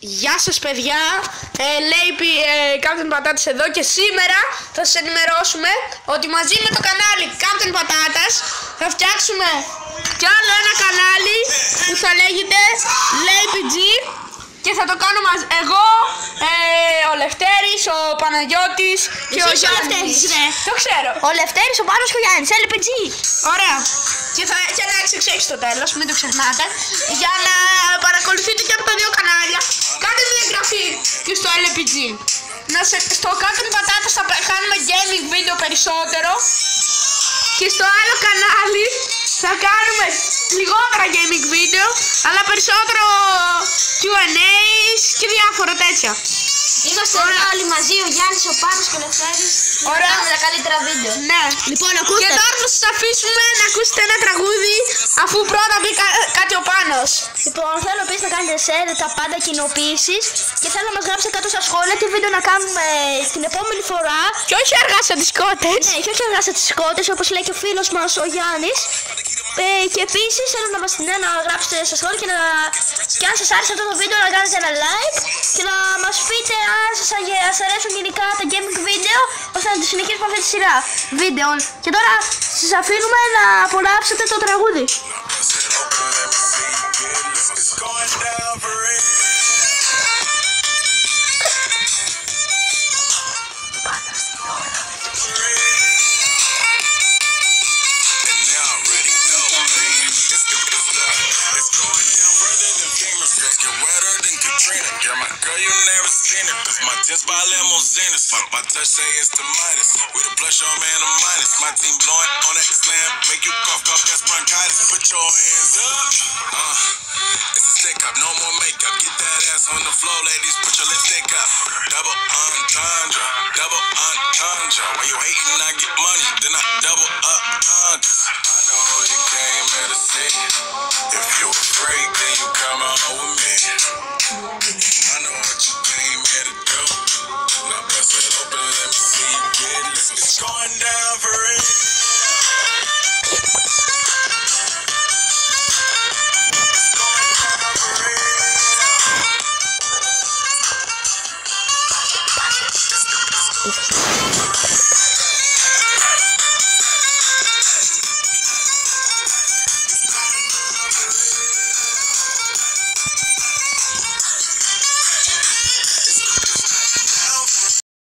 Γεια σας παιδιά, λέει Captain Patatas εδώ και σήμερα θα σας ενημερώσουμε ότι μαζί με το κανάλι Captain Patatas θα φτιάξουμε κι άλλο ένα κανάλι που θα λέγεται LayPG και θα το κάνω εγώ, ο Λευτέρης, ο Παναγιώτης και ο Γιάννης. Το ξέρω. Ο Λευτέρης, ο Πάνος και ο Γιάννης, LPG. Ωραία. Και θα έχει ένα XXX στο τέλος, μην το ξεχνάτε. Για να παρακολουθείτε και από τα δύο κανάλια. Κάντε μια εγγραφή και στο LPG. Στο Captain Patatas θα κάνουμε gaming βίντεο περισσότερο. Και στο άλλο κανάλι θα κάνουμε λιγότερα gaming βίντεο, αλλά περισσότερο Q&A's και διάφορα τέτοια. Είμαστε όλοι μαζί, ο Γιάννης, ο Πάνος και ο Λευτέρης. Ωραία. Κάνουμε τα καλύτερα βίντεο. Ναι. Λοιπόν, ακούστε. Και τώρα θα σας αφήσουμε να ακούσετε ένα τραγούδι, αφού πρώτα πει κάτι ο Πάνος. Λοιπόν, θέλω επίσης να κάνετε share τα πάντα κοινοποίησεις και θέλω να μας γράψετε κάτω στα σχόλια τι βίντεο να κάνουμε την επόμενη φορά. Και όχι αργά σαν τις κότες. Ναι, και όχι αργά σαν τις κότες, όπως λέει και ο φίλος μας ο Γιάννης. Και επίσης θέλω να μας να γράψετε στα σχόλια και αν σας άρεσε αυτό το βίντεο να κάνετε ένα like και να μας πείτε αν σας αρέσουν γενικά τα gaming βίντεο, ώστε να τη συνεχίσουμε αυτή τη σειρά βίντεο. Και τώρα σας αφήνουμε να απολαύσετε το τραγούδι. Girl, you never seen it. That's my 10 by limousines. Fuck my touch, say it's the Midas. With a plus, your man a minus. My team blowing on that slam. Make you cough, that's bronchitis. Put your hands up. It's a stick up, no more makeup. Get that ass on the floor, ladies. Put your lipstick up. Double entendre, double entendre. When you hating, I get money, then I double up. I know you came here to see.